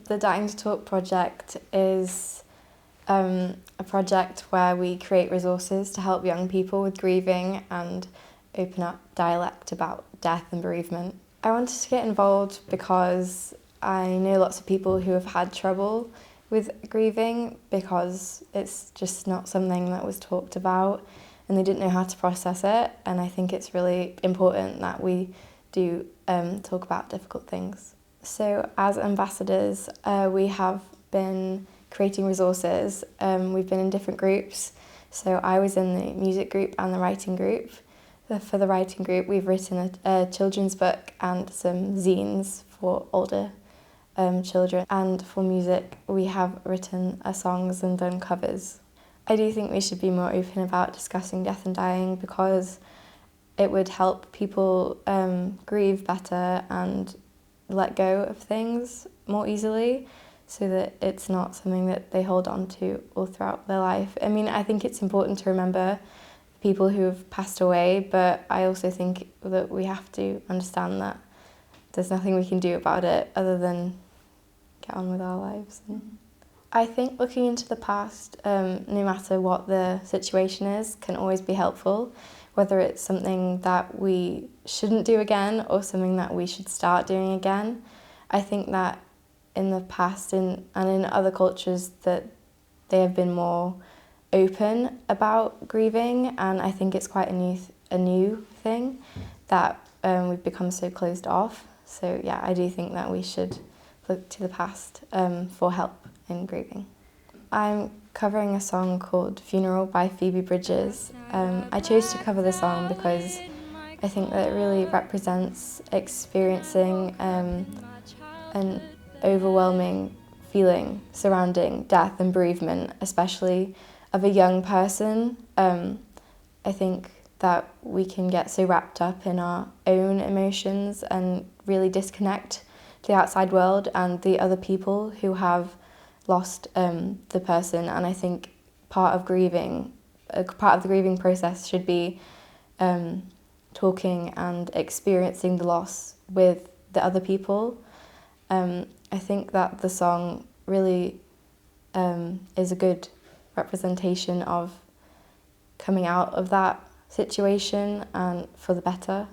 The Dying to Talk project is a project where we create resources to help young people with grieving and open up dialect about death and bereavement. I wanted to get involved because I know lots of people who have had trouble with grieving because it's just not something that was talked about and they didn't know how to process it, and I think it's really important that we do talk about difficult things. So as ambassadors, we have been creating resources. We've been in different groups. So I was in the music group and the writing group. For the writing group, we've written a children's book and some zines for older children. And for music, we have written songs and done covers. I do think we should be more open about discussing death and dying because it would help people grieve better and let go of things more easily so that it's not something that they hold on to all throughout their life. I mean, I think it's important to remember people who have passed away, but I also think that we have to understand that there's nothing we can do about it other than get on with our lives. I think looking into the past, no matter what the situation is, can always be helpful, whether it's something that we shouldn't do again or something that we should start doing again. I think that in the past and in other cultures that they have been more open about grieving, and I think it's quite a new thing that we've become so closed off. So yeah, I do think that we should look to the past for help in grieving. I'm covering a song called Funeral by Phoebe Bridges. I chose to cover the song because I think that it really represents experiencing an overwhelming feeling surrounding death and bereavement, especially of a young person. I think that we can get so wrapped up in our own emotions and really disconnect to the outside world and the other people who have lost the person. And I think part of the grieving process should be talking and experiencing the loss with the other people. I think that the song really is a good representation of coming out of that situation and for the better.